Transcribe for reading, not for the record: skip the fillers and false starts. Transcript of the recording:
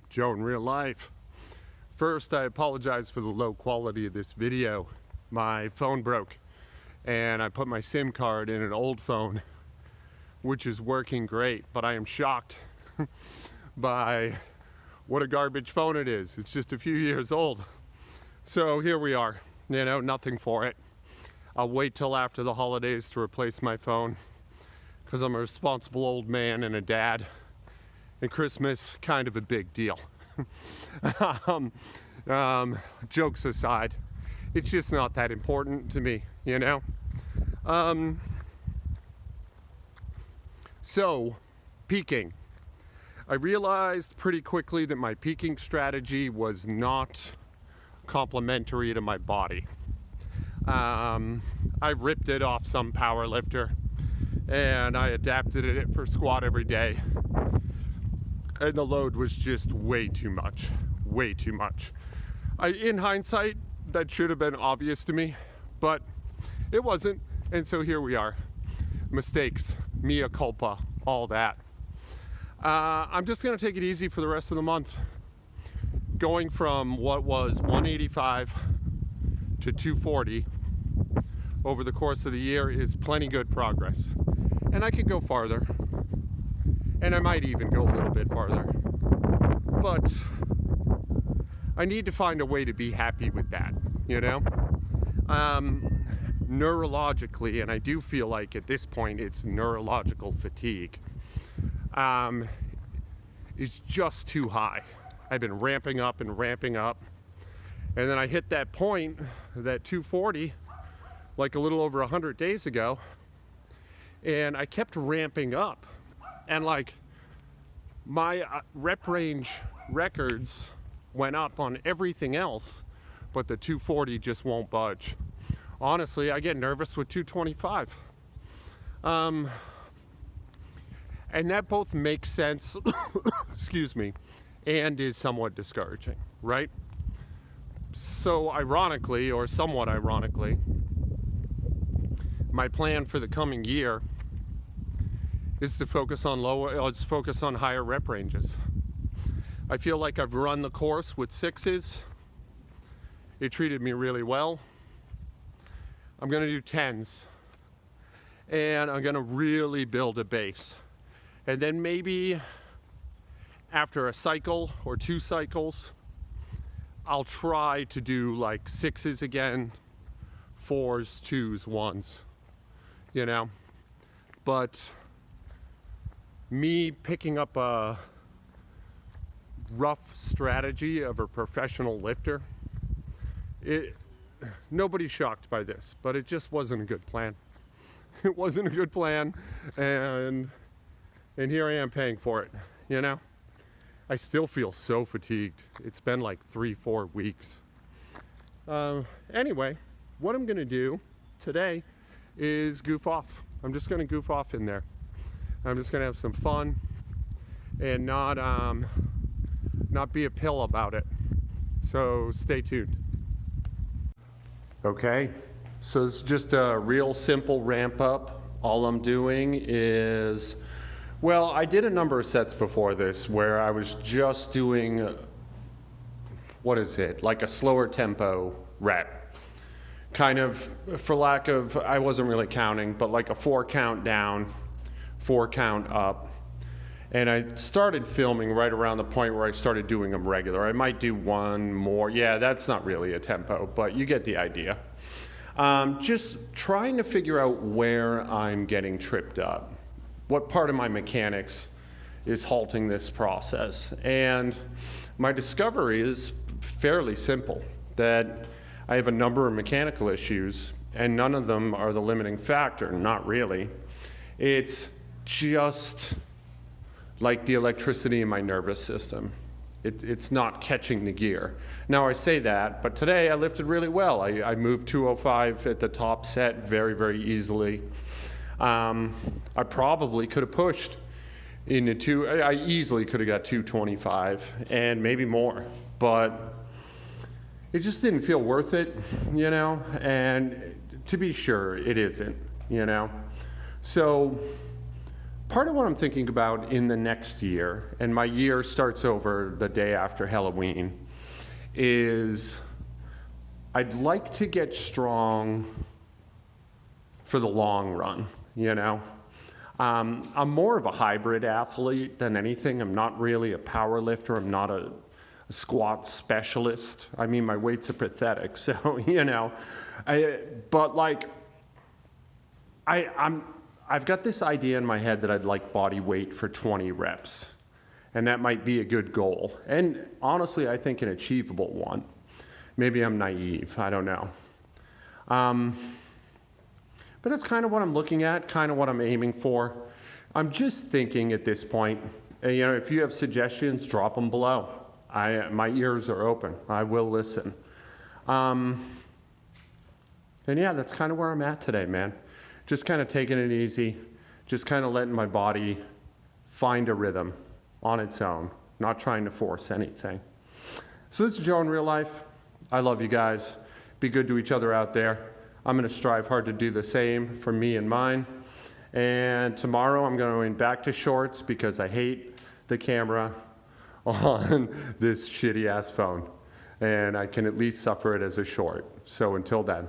Joe in real life. First, I apologize for the low quality of this video. My phone broke and I put my SIM card in an old phone, which is working great, but I am shocked by what a garbage phone it is. It's just a few years old. So here we are, nothing for it. I'll wait till after the holidays to replace my phone because I'm a responsible old man and a dad, and Christmas, kind of a big deal. Jokes aside, it's just not that important to me, So, peaking. I realized pretty quickly that my peaking strategy was not complementary to my body. I ripped it off some power lifter and I adapted it for squat every day. And the load was just way too much. In hindsight, that should have been obvious to me, but it wasn't. And so here we are. Mistakes, mea culpa, all that. I'm just gonna take it easy for the rest of the month. Going from what was 185 to 240 over the course of the year is plenty good progress. And I could go farther. And I might even go a little bit farther. But I need to find a way to be happy with that, Neurologically, and I do feel like at this point it's neurological fatigue, is just too high. I've been ramping up, and then I hit that point, that 240, like a little over 100 days ago, and I kept ramping up, and like my rep range records went up on everything else, but the 240 just won't budge. Honestly, I get nervous with 225. And that both makes sense, excuse me, and is somewhat discouraging, right? So ironically, or somewhat ironically, my plan for the coming year is to focus on higher rep ranges. I feel like I've run the course with sixes. It treated me really well. I'm gonna do 10s, and I'm gonna really build a base. And then maybe after a cycle or 2 cycles, I'll try to do like 6s again, 4s, 2s, 1s, But me picking up a rough strategy of a professional lifter, nobody's shocked by this, but it just wasn't a good plan. It wasn't a good plan, and here I am paying for it, I still feel so fatigued. It's been like 3-4 weeks. Anyway, what I'm gonna do today is goof off. I'm just gonna goof off in there. I'm just gonna have some fun and not be a pill about it. So stay tuned. Okay, so it's just a real simple ramp up. All I'm doing is, well, I did a number of sets before this where I was just doing, like a slower tempo rep. Kind of, for lack of, I wasn't really counting, but like a 4 count down, 4 count up. And I started filming right around the point where I started doing them regular. I might do one more. Yeah, that's not really a tempo, but you get the idea. Just trying to figure out where I'm getting tripped up. What part of my mechanics is halting this process? And my discovery is fairly simple, that I have a number of mechanical issues and none of them are the limiting factor, not really. It's just like the electricity in my nervous system. It's not catching the gear. Now I say that, but today I lifted really well. I moved 205 at the top set very, very easily. I probably could have pushed into I easily could have got 225 and maybe more, but it just didn't feel worth it, and to be sure, it isn't, So part of what I'm thinking about in the next year, and my year starts over the day after Halloween, is I'd like to get strong for the long run, you know? I'm more of a hybrid athlete than anything. I'm not really a power lifter. I'm not a squat specialist. I mean, my weights are pathetic, so, you know. I've got this idea in my head that I'd like body weight for 20 reps. And that might be a good goal. And honestly, I think an achievable one. Maybe I'm naive, I don't know. But that's kind of what I'm looking at, kind of what I'm aiming for. I'm just thinking at this point, you know, if you have suggestions, drop them below. My ears are open. I will listen. And yeah, that's kind of where I'm at today, man. Just kind of taking it easy, just kind of letting my body find a rhythm on its own, not trying to force anything. So this is Joe in real life. I love you guys. Be good to each other out there. I'm going to strive hard to do the same for me and mine. And tomorrow I'm going back to shorts because I hate the camera on this shitty ass phone. And I can at least suffer it as a short. So until then.